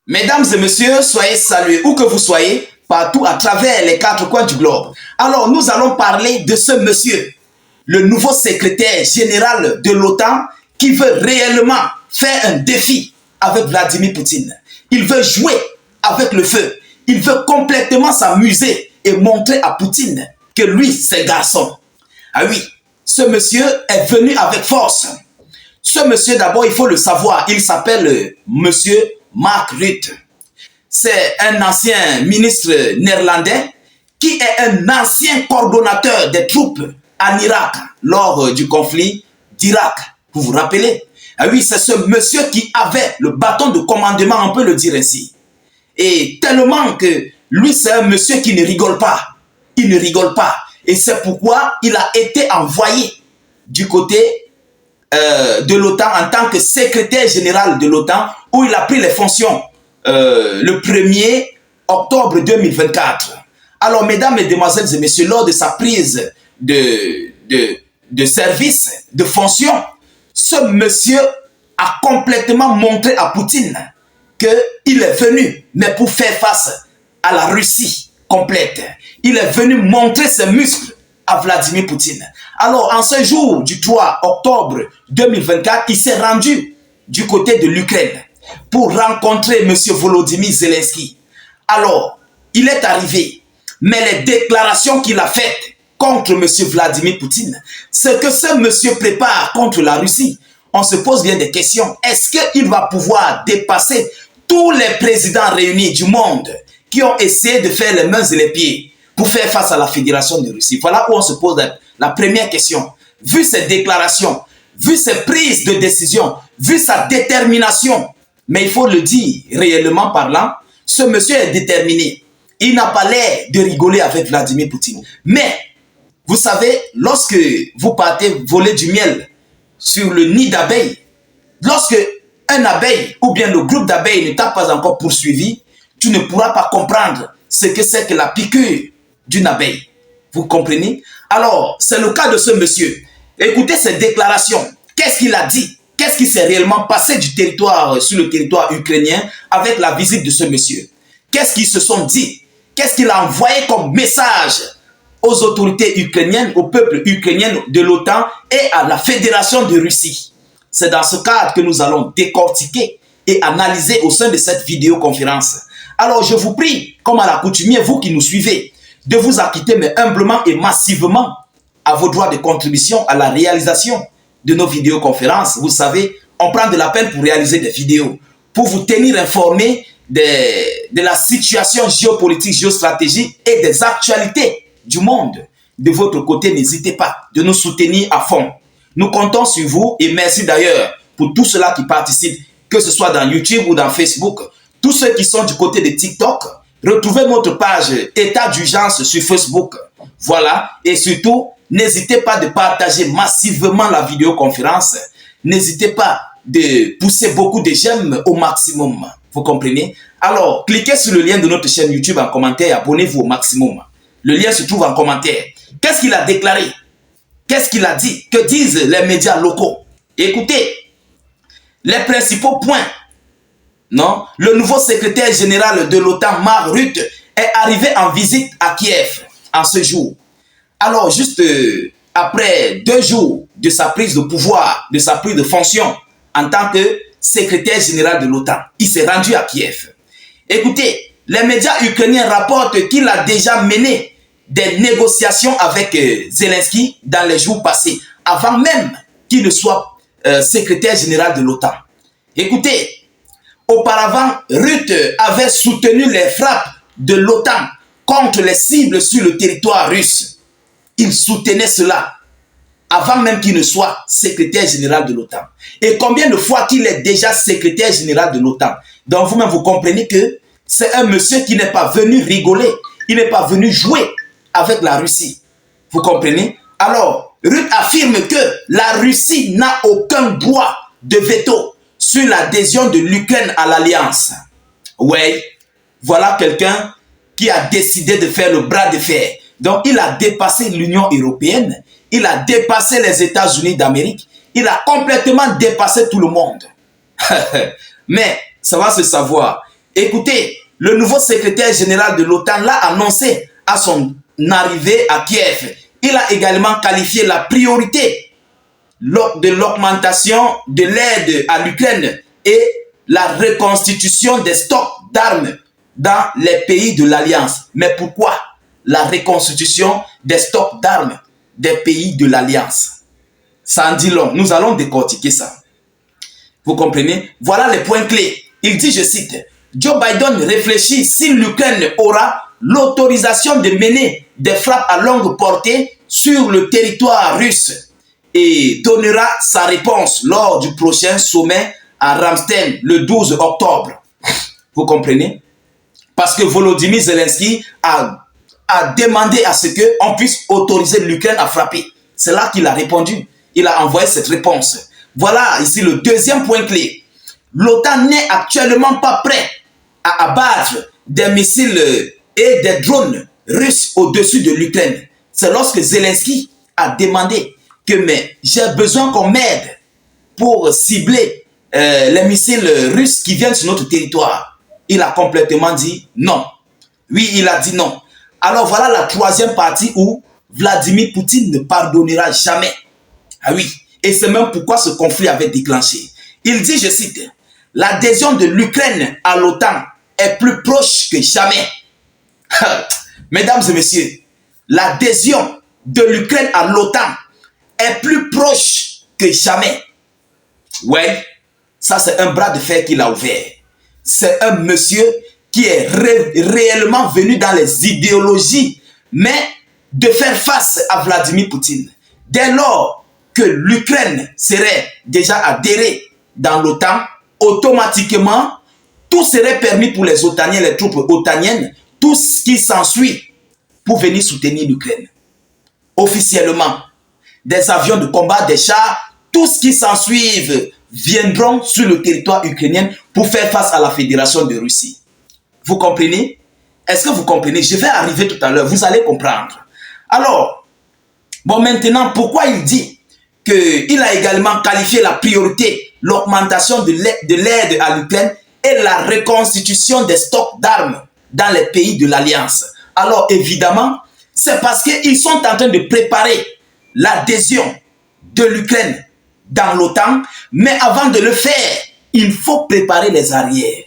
Mesdames et messieurs, soyez salués où que vous soyez, partout à travers les quatre coins du globe. Alors, nous allons parler de ce monsieur, le nouveau secrétaire général de l'OTAN qui veut réellement faire un défi avec Vladimir Poutine. Il veut jouer avec le feu. Il veut complètement s'amuser et montrer à Poutine que lui, c'est garçon. Ah oui, ce monsieur est venu avec force. Ce monsieur, d'abord, il faut le savoir, il s'appelle monsieur Mark Rutte. C'est un ancien ministre néerlandais qui est un ancien coordonnateur des troupes en Irak lors du conflit d'Irak. Vous vous rappelez? Ah oui, c'est ce monsieur qui avait le bâton de commandement, on peut le dire ainsi. Et tellement que lui, c'est un monsieur qui ne rigole pas. Il ne rigole pas. Et c'est pourquoi il a été envoyé du côté de l'OTAN en tant que secrétaire général de l'OTAN, où il a pris les fonctions le 1er octobre 2024. Alors, mesdames, mesdemoiselles et messieurs, lors de sa prise de service, de fonction, ce monsieur a complètement montré à Poutine qu'il est venu, mais pour faire face à la Russie complète. Il est venu montrer ses muscles à Vladimir Poutine. Alors, en ce jour du 3 octobre 2024, il s'est rendu du côté de l'Ukraine pour rencontrer M. Volodymyr Zelensky. Alors, il est arrivé, mais les déclarations qu'il a faites contre M. Vladimir Poutine, ce que ce monsieur prépare contre la Russie, on se pose bien des questions. Est-ce qu'il va pouvoir dépasser tous les présidents réunis du monde qui ont essayé de faire les mains et les pieds pour faire face à la Fédération de Russie? Voilà où on se pose la première question. Vu ses déclarations, vu ses prises de décision, vu sa détermination, mais il faut le dire réellement parlant, ce monsieur est déterminé. Il n'a pas l'air de rigoler avec Vladimir Poutine. Mais, vous savez, lorsque vous partez voler du miel sur le nid d'abeilles, lorsque un abeille ou bien le groupe d'abeilles ne t'a pas encore poursuivi, tu ne pourras pas comprendre ce que c'est que la piqûre d'une abeille. Vous comprenez? Alors, c'est le cas de ce monsieur. Écoutez ses déclarations. Qu'est-ce qu'il a dit? Qu'est-ce qui s'est réellement passé du territoire sur le territoire ukrainien avec la visite de ce monsieur? Qu'est-ce qu'ils se sont dit? Qu'est-ce qu'il a envoyé comme message aux autorités ukrainiennes, au peuple ukrainien de l'OTAN et à la Fédération de Russie? C'est dans ce cadre que nous allons décortiquer et analyser au sein de cette vidéoconférence. Alors, je vous prie, comme à l'accoutumée, vous qui nous suivez, de vous acquitter, mais humblement et massivement, à vos droits de contribution à la réalisation de nos vidéoconférences. Vous savez, on prend de la peine pour réaliser des vidéos, pour vous tenir informés de la situation géopolitique, géostratégique et des actualités du monde. De votre côté, n'hésitez pas de nous soutenir à fond. Nous comptons sur vous et merci d'ailleurs pour tous ceux-là qui participent, que ce soit dans YouTube ou dans Facebook. Tous ceux qui sont du côté de TikTok, retrouvez notre page État d'urgence sur Facebook. Voilà, et surtout, n'hésitez pas de partager massivement la vidéoconférence. N'hésitez pas de pousser beaucoup de j'aime au maximum. Vous comprenez? Alors, cliquez sur le lien de notre chaîne YouTube en commentaire et abonnez-vous au maximum. Le lien se trouve en commentaire. Qu'est-ce qu'il a déclaré? Qu'est-ce qu'il a dit? Que disent les médias locaux? Écoutez, les principaux points. Non? Le nouveau secrétaire général de l'OTAN, Mark Rutte, est arrivé en visite à Kiev en ce jour. Alors, juste après 2 jours de sa prise de pouvoir, de sa prise de fonction en tant que secrétaire général de l'OTAN, il s'est rendu à Kiev. Écoutez, les médias ukrainiens rapportent qu'il a déjà mené des négociations avec Zelensky dans les jours passés, avant même qu'il ne soit secrétaire général de l'OTAN. Écoutez, auparavant, Rutte avait soutenu les frappes de l'OTAN contre les cibles sur le territoire russe. Il soutenait cela avant même qu'il ne soit secrétaire général de l'OTAN. Et combien de fois qu'il est déjà secrétaire général de l'OTAN? Donc vous-même, vous comprenez que c'est un monsieur qui n'est pas venu rigoler, il n'est pas venu jouer avec la Russie. Vous comprenez? Alors, Rutte affirme que la Russie n'a aucun droit de veto sur l'adhésion de l'Ukraine à l'Alliance. Oui, voilà quelqu'un qui a décidé de faire le bras de fer. Donc, il a dépassé l'Union européenne, il a dépassé les États-Unis d'Amérique, il a complètement dépassé tout le monde. Mais, ça va se savoir. Écoutez, le nouveau secrétaire général de l'OTAN l'a annoncé à son arrivée à Kiev. Il a également qualifié la priorité de l'augmentation de l'aide à l'Ukraine et la reconstitution des stocks d'armes dans les pays de l'Alliance. Mais pourquoi la reconstitution des stocks d'armes des pays de l'Alliance? Ça en dit long. Nous allons décortiquer ça. Vous comprenez? Voilà les points clés. Il dit, je cite, Joe Biden réfléchit si l'Ukraine aura l'autorisation de mener des frappes à longue portée sur le territoire russe et donnera sa réponse lors du prochain sommet à Ramstein le 12 octobre. Vous comprenez? Parce que Volodymyr Zelensky a demandé à ce qu'on puisse autoriser l'Ukraine à frapper. C'est là qu'il a répondu. Il a envoyé cette réponse. Voilà ici le deuxième point clé. L'OTAN n'est actuellement pas prêt à abattre des missiles et des drones russes au-dessus de l'Ukraine. C'est lorsque Zelensky a demandé que j'ai besoin qu'on m'aide pour cibler les missiles russes qui viennent sur notre territoire. Il a complètement dit non. Oui, il a dit non. Alors voilà la troisième partie où Vladimir Poutine ne pardonnera jamais. Ah oui, et c'est même pourquoi ce conflit avait déclenché. Il dit, je cite, « L'adhésion de l'Ukraine à l'OTAN est plus proche que jamais. » Mesdames et messieurs, l'adhésion de l'Ukraine à l'OTAN est plus proche que jamais. Ouais, ça c'est un bras de fer qu'il a ouvert. C'est un monsieur qui est réellement venu dans les idéologies, mais de faire face à Vladimir Poutine. Dès lors que l'Ukraine serait déjà adhérée dans l'OTAN, automatiquement, tout serait permis pour les otaniens, les troupes otaniennes, tout ce qui s'ensuit pour venir soutenir l'Ukraine. Officiellement, des avions de combat, des chars, tout ce qui s'ensuit viendront sur le territoire ukrainien pour faire face à la Fédération de Russie. Vous comprenez? Est-ce que vous comprenez? Je vais arriver tout à l'heure, vous allez comprendre. Alors, bon maintenant, pourquoi il dit qu'il a également qualifié la priorité, l'augmentation de l'aide à l'Ukraine et la reconstitution des stocks d'armes dans les pays de l'Alliance? Alors évidemment, c'est parce qu'ils sont en train de préparer l'adhésion de l'Ukraine dans l'OTAN, mais avant de le faire, il faut préparer les arrières.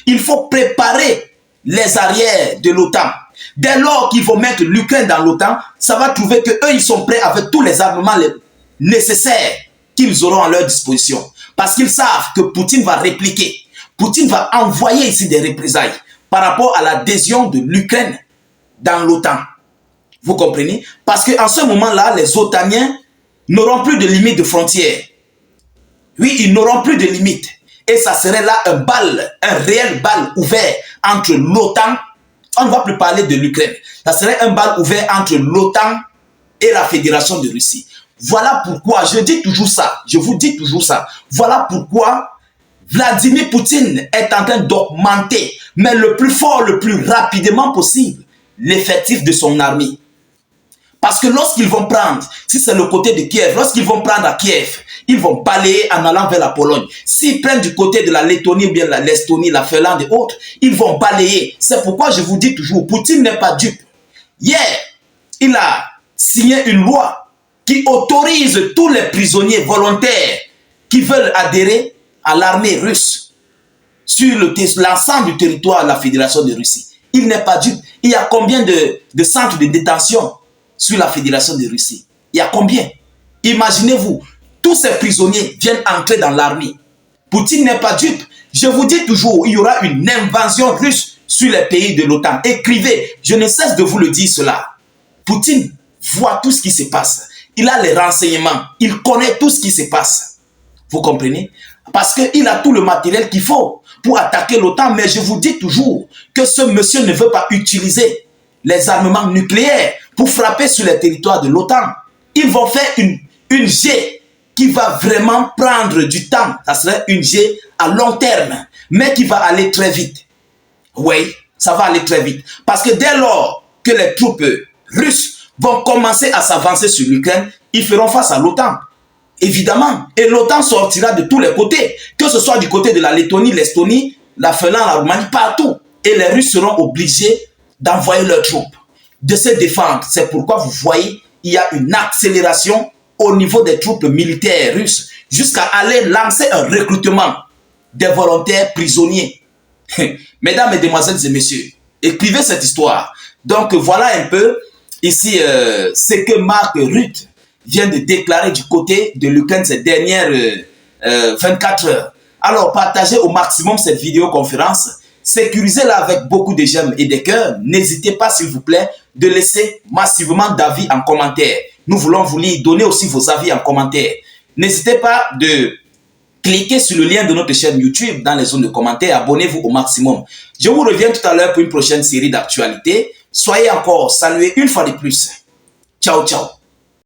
Il faut préparer les arrières de l'OTAN. Dès lors qu'ils vont mettre l'Ukraine dans l'OTAN, ça va trouver qu'eux, ils sont prêts avec tous les armements nécessaires qu'ils auront à leur disposition. Parce qu'ils savent que Poutine va répliquer. Poutine va envoyer ici des représailles par rapport à l'adhésion de l'Ukraine dans l'OTAN. Vous comprenez? Parce qu'en ce moment-là, les otaniens n'auront plus de limite de frontières. Oui, ils n'auront plus de limite. Et ça serait là un réel bal ouvert entre l'OTAN. On ne va plus parler de l'Ukraine. Ça serait un bal ouvert entre l'OTAN et la Fédération de Russie. Voilà pourquoi, je dis toujours ça, je vous dis toujours ça. Voilà pourquoi Vladimir Poutine est en train d'augmenter, mais le plus fort, le plus rapidement possible, l'effectif de son armée. Parce que lorsqu'ils vont prendre, si c'est le côté de Kiev, lorsqu'ils vont prendre à Kiev, ils vont balayer en allant vers la Pologne. S'ils prennent du côté de la Lettonie, bien l'Estonie, la Finlande et autres, ils vont balayer. C'est pourquoi je vous dis toujours, Poutine n'est pas dupe. Hier, il a signé une loi qui autorise tous les prisonniers volontaires qui veulent adhérer à l'armée russe sur l'ensemble du territoire de la Fédération de Russie. Il n'est pas dupe. Il y a combien de centres de détention sur la Fédération de Russie? Il y a combien? Imaginez-vous, tous ces prisonniers viennent entrer dans l'armée. Poutine n'est pas dupe. Je vous dis toujours, il y aura une invasion russe sur les pays de l'OTAN. Écrivez, je ne cesse de vous le dire cela. Poutine voit tout ce qui se passe. Il a les renseignements. Il connaît tout ce qui se passe. Vous comprenez? Parce qu'il a tout le matériel qu'il faut pour attaquer l'OTAN. Mais je vous dis toujours que ce monsieur ne veut pas utiliser les armements nucléaires pour frapper sur les territoires de l'OTAN. Ils vont faire une G qui va vraiment prendre du temps. Ça serait une G à long terme, mais qui va aller très vite. Oui, ça va aller très vite. Parce que dès lors que les troupes russes vont commencer à s'avancer sur l'Ukraine, ils feront face à l'OTAN. Évidemment. Et l'OTAN sortira de tous les côtés. Que ce soit du côté de la Lettonie, l'Estonie, la Finlande, la Roumanie, partout. Et les Russes seront obligés d'envoyer leurs troupes, de se défendre. C'est pourquoi vous voyez, il y a une accélération au niveau des troupes militaires russes, jusqu'à aller lancer un recrutement des volontaires prisonniers. Mesdames, Mesdemoiselles et Messieurs, écrivez cette histoire. Donc voilà un peu ici ce que Mark Rutte vient de déclarer du côté de l'Ukraine ces dernières 24 heures. Alors partagez au maximum cette vidéoconférence, sécurisez-la avec beaucoup de j'aime et de cœurs. N'hésitez pas s'il vous plaît de laisser massivement d'avis en commentaire. Nous voulons vous lire, donner aussi vos avis en commentaire. N'hésitez pas de cliquez sur le lien de notre chaîne YouTube dans les zones de commentaires. Abonnez-vous au maximum. Je vous reviens tout à l'heure pour une prochaine série d'actualités. Soyez encore salués une fois de plus. Ciao, ciao.